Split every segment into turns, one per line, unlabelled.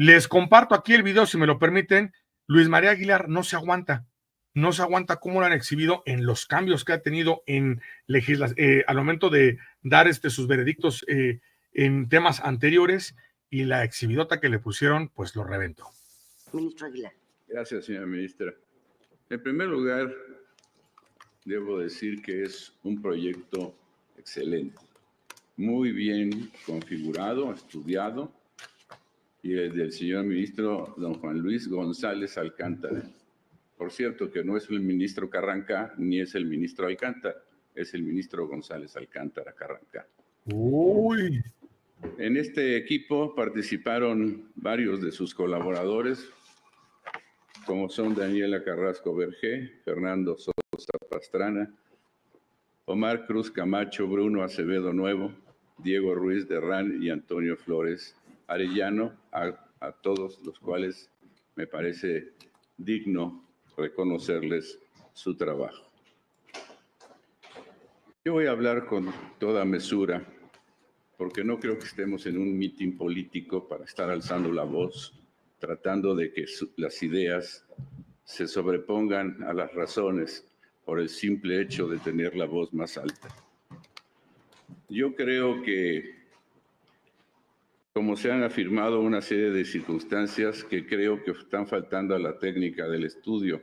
Les comparto aquí el video, si me lo permiten. Luis María Aguilar no se aguanta cómo lo han exhibido en los cambios que ha tenido en al momento de dar sus veredictos en temas anteriores, y la exhibidota que le pusieron, pues lo reventó.
Ministro Aguilar.
Gracias, señora ministra. En primer lugar, debo decir que es un proyecto excelente, muy bien configurado, estudiado, y el del señor ministro don Juan Luis González Alcántara. Por cierto, que no es el ministro Carrancá ni es el ministro Alcántara, es el ministro González Alcántara Carrancá.
Uy.
En este equipo participaron varios de sus colaboradores, como son Daniela Carrasco Bergé, Fernando Sosa Pastrana, Omar Cruz Camacho, Bruno Acevedo Nuevo, Diego Ruiz Derrán y Antonio Flores Arellano, a todos los cuales me parece digno reconocerles su trabajo. Yo voy a hablar con toda mesura, porque no creo que estemos en un mitin político para estar alzando la voz, tratando de que las ideas se sobrepongan a las razones por el simple hecho de tener la voz más alta. Yo creo que, como se han afirmado una serie de circunstancias que creo que están faltando a la técnica del estudio.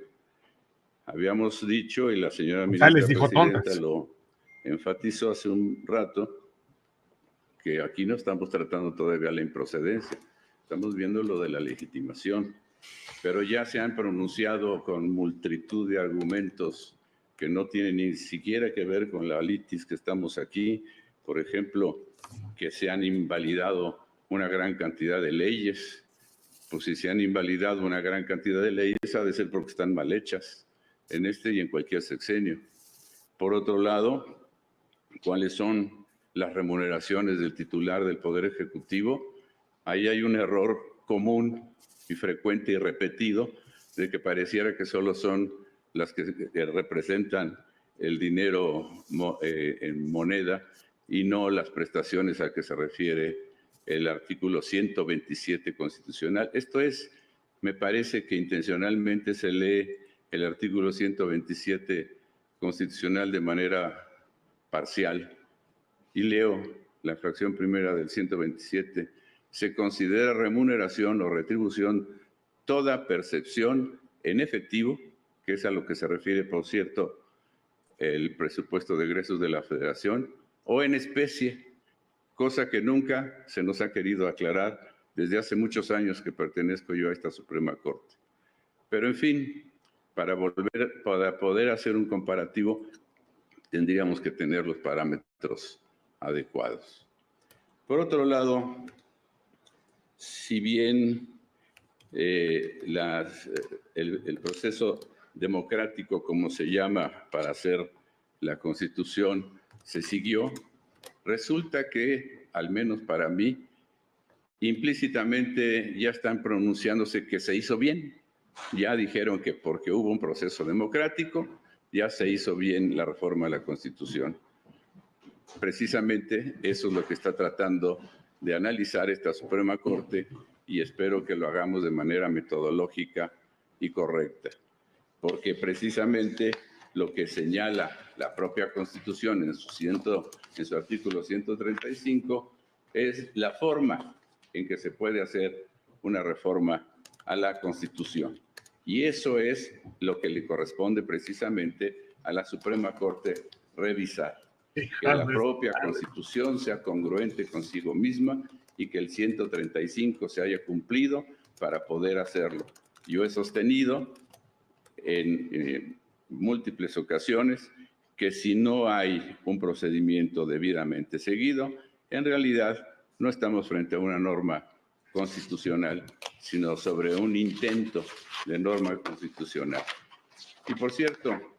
Habíamos dicho, y la señora ministra presidenta lo enfatizó hace un rato, que aquí no estamos tratando todavía la improcedencia, estamos viendo lo de la legitimación, pero ya se han pronunciado con multitud de argumentos que no tienen ni siquiera que ver con la litis que estamos aquí. Por ejemplo, que se han invalidado una gran cantidad de leyes. Pues si se han invalidado una gran cantidad de leyes, ha de ser porque están mal hechas en este y en cualquier sexenio. Por otro lado, ¿cuáles son las remuneraciones del titular del Poder Ejecutivo? Ahí hay un error común y frecuente y repetido de que pareciera que solo son las que representan el dinero en moneda y no las prestaciones a que se refiere el artículo 127 constitucional. Esto es, me parece que intencionalmente se lee el artículo 127 constitucional de manera parcial. Y leo la fracción primera del 127. Se considera remuneración o retribución toda percepción en efectivo, que es a lo que se refiere, por cierto, el presupuesto de egresos de la Federación, o en especie, cosa que nunca se nos ha querido aclarar desde hace muchos años que pertenezco yo a esta Suprema Corte. Pero en fin, para poder hacer un comparativo, tendríamos que tener los parámetros adecuados. Por otro lado, si bien el proceso democrático, como se llama, para hacer la Constitución, se siguió, resulta que, al menos para mí, implícitamente ya están pronunciándose que se hizo bien. Ya dijeron que porque hubo un proceso democrático, ya se hizo bien la reforma de la Constitución. Precisamente eso es lo que está tratando de analizar esta Suprema Corte, y espero que lo hagamos de manera metodológica y correcta, porque precisamente lo que señala la propia Constitución en su artículo 135 es la forma en que se puede hacer una reforma a la Constitución. Y eso es lo que le corresponde precisamente a la Suprema Corte revisar. Que la propia Constitución sea congruente consigo misma y que el 135 se haya cumplido para poder hacerlo. Yo he sostenido en múltiples ocasiones que si no hay un procedimiento debidamente seguido, en realidad no estamos frente a una norma constitucional, sino sobre un intento de norma constitucional. Y por cierto,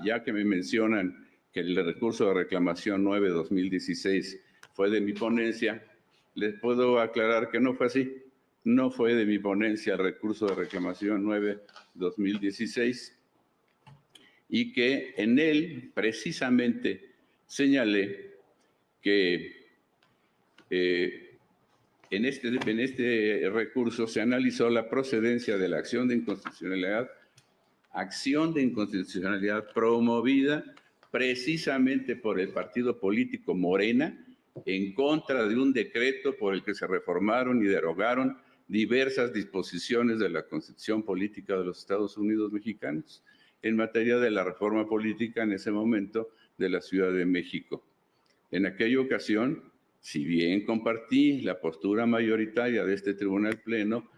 ya que me mencionan que el recurso de reclamación 9-2016 fue de mi ponencia, les puedo aclarar que no fue así. No fue de mi ponencia el recurso de reclamación 9-2016, y que en él precisamente señalé que En este recurso se analizó la procedencia de la acción de inconstitucionalidad promovida precisamente por el partido político Morena en contra de un decreto por el que se reformaron y derogaron diversas disposiciones de la Constitución Política de los Estados Unidos Mexicanos en materia de la reforma política en ese momento de la Ciudad de México. En aquella ocasión, si bien compartí la postura mayoritaria de este Tribunal Pleno,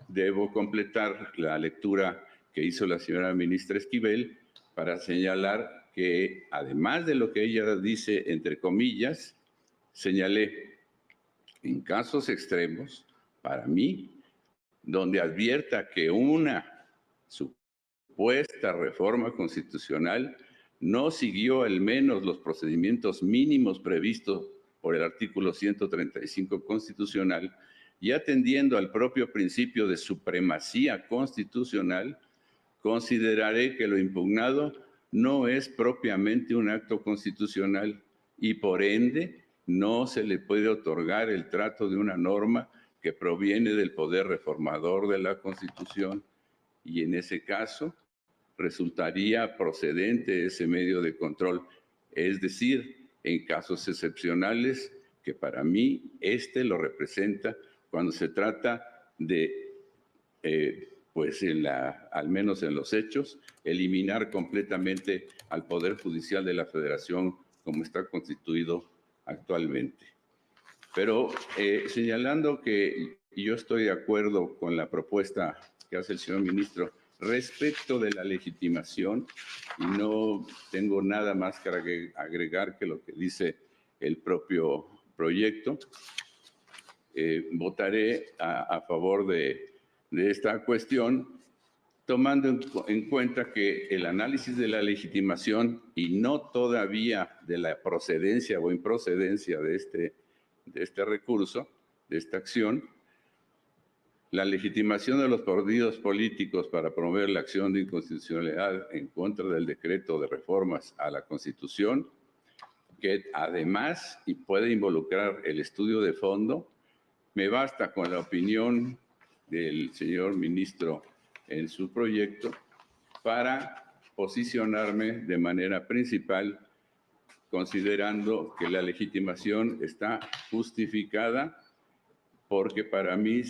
debo completar la lectura que hizo la señora ministra Esquivel para señalar que, además de lo que ella dice, entre comillas, señalé en casos extremos, para mí, donde advierta que una supuesta reforma constitucional no siguió al menos los procedimientos mínimos previstos por el artículo 135 constitucional y atendiendo al propio principio de supremacía constitucional, consideraré que lo impugnado no es propiamente un acto constitucional y por ende no se le puede otorgar el trato de una norma que proviene del poder reformador de la Constitución y en ese caso resultaría procedente ese medio de control, es decir, en casos excepcionales que para mí lo representa cuando se trata de, pues al menos en los hechos, eliminar completamente al Poder Judicial de la Federación como está constituido actualmente. Pero señalando que yo estoy de acuerdo con la propuesta que hace el señor ministro respecto de la legitimación, y no tengo nada más que agregar que lo que dice el propio proyecto, votaré a favor de esta cuestión, tomando en cuenta que el análisis de la legitimación y no todavía de la procedencia o improcedencia de este recurso, de esta acción, la legitimación de los partidos políticos para promover la acción de inconstitucionalidad en contra del decreto de reformas a la Constitución, que además y puede involucrar el estudio de fondo, me basta con la opinión del señor ministro en su proyecto para posicionarme de manera principal, considerando que la legitimación está justificada porque para mí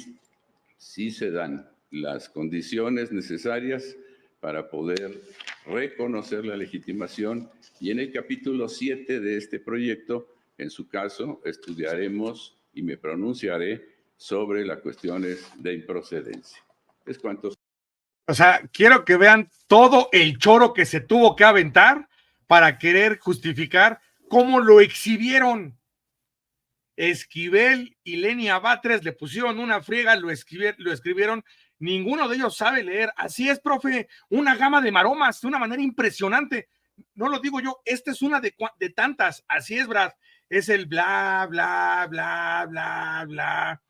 sí se dan las condiciones necesarias para poder reconocer la legitimación y en el capítulo 7 de este proyecto, en su caso, estudiaremos y me pronunciaré sobre las cuestiones de improcedencia. Es cuanto.
O sea, quiero que vean todo el choro que se tuvo que aventar para querer justificar cómo lo exhibieron. Esquivel y Lenia Batres le pusieron una friega, lo escribieron, ninguno de ellos sabe leer. Así es, profe, una gama de maromas de una manera impresionante. No lo digo yo, esta es una de tantas. Así es, Brad, es el bla, bla, bla, bla, bla.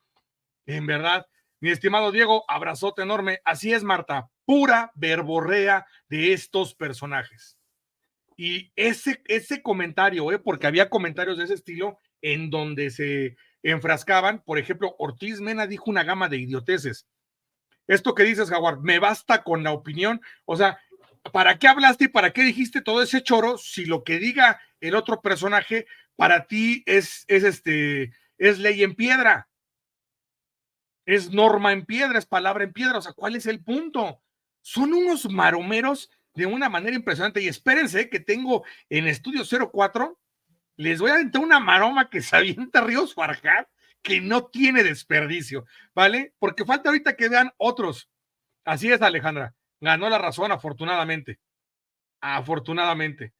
En verdad, mi estimado Diego, abrazote enorme. Así es, Marta, pura verborrea de estos personajes. Y ese comentario, porque había comentarios de ese estilo en donde se enfrascaban, por ejemplo, Ortiz Mena dijo una gama de idioteces. Esto que dices, Jaguar, me basta con la opinión, o sea, ¿para qué hablaste y para qué dijiste todo ese choro si lo que diga el otro personaje para ti es ley en piedra? Es norma en piedra, es palabra en piedra, o sea, ¿cuál es el punto? Son unos maromeros de una manera impresionante y espérense que tengo en Estudio 04, les voy a aventar una maroma que se avienta Ríos Farjat, que no tiene desperdicio, ¿vale? Porque falta ahorita que vean otros. Así es, Alejandra, ganó la razón, afortunadamente. Afortunadamente.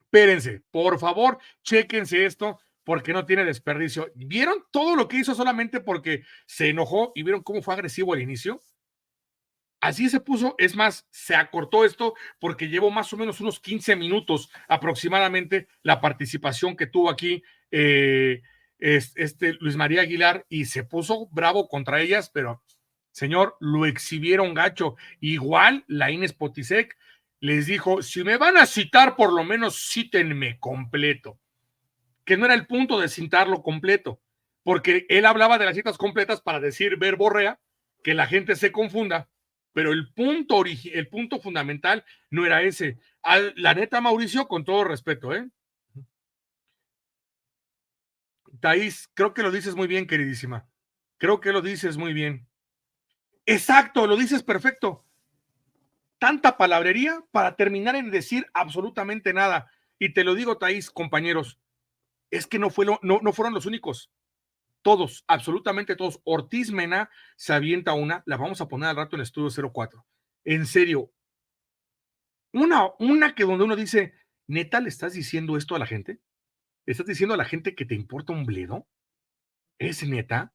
Espérense, por favor, chéquense esto, porque no tiene desperdicio. ¿Vieron todo lo que hizo solamente porque se enojó y vieron cómo fue agresivo al inicio? Así se puso, es más, se acortó esto porque llevó más o menos unos 15 minutos aproximadamente la participación que tuvo aquí Luis María Aguilar y se puso bravo contra ellas, pero señor, lo exhibieron gacho. Igual la Inés Potisek les dijo, si me van a citar, por lo menos cítenme completo, que no era el punto de citarlo completo, porque él hablaba de las citas completas para decir verborrea, que la gente se confunda, pero el punto fundamental no era ese. La neta, Mauricio, con todo respeto, Thaís, creo que lo dices muy bien, queridísima. Creo que lo dices muy bien. Exacto, lo dices perfecto. Tanta palabrería para terminar en decir absolutamente nada. Y te lo digo, Thaís, compañeros, es que no fueron los únicos. Todos, absolutamente todos. Ortiz Mena se avienta una, la vamos a poner al rato en Estudio 04. En serio, una que donde uno dice, ¿neta le estás diciendo esto a la gente? ¿Le estás diciendo a la gente que te importa un bledo? ¿Es neta?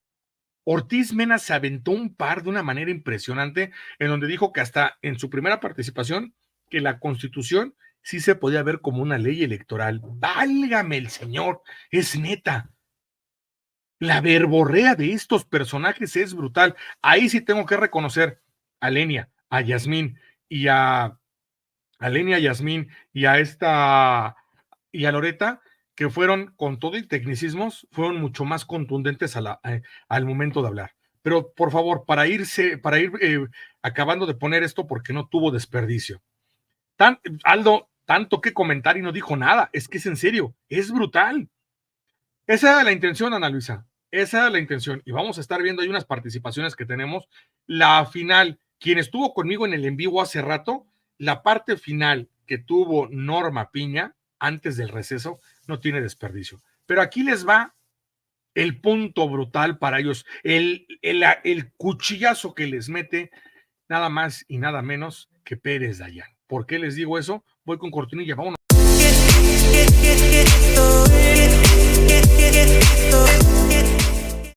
Ortiz Mena se aventó un par de una manera impresionante, en donde dijo que hasta en su primera participación, que la Constitución sí se podía ver como una ley electoral. Válgame el señor, es neta. La verborrea de estos personajes es brutal. Ahí sí tengo que reconocer a Lenia, a Yasmín y a Lenia, Yasmín y a Loreta, que fueron con todo y tecnicismos, fueron mucho más contundentes al momento de hablar. Pero por favor, para ir acabando de poner esto, porque no tuvo desperdicio. Aldo, tanto que comentar y no dijo nada, es que es en serio, es brutal. Esa era la intención, Ana Luisa. Esa era la intención. Y vamos a estar viendo ahí unas participaciones que tenemos. La final, quien estuvo conmigo en el en vivo hace rato, la parte final que tuvo Norma Piña antes del receso no tiene desperdicio. Pero aquí les va el punto brutal para ellos, el cuchillazo que les mete nada más y nada menos que Pérez Dayán. ¿Por qué les digo eso? Voy con cortinilla, vámonos.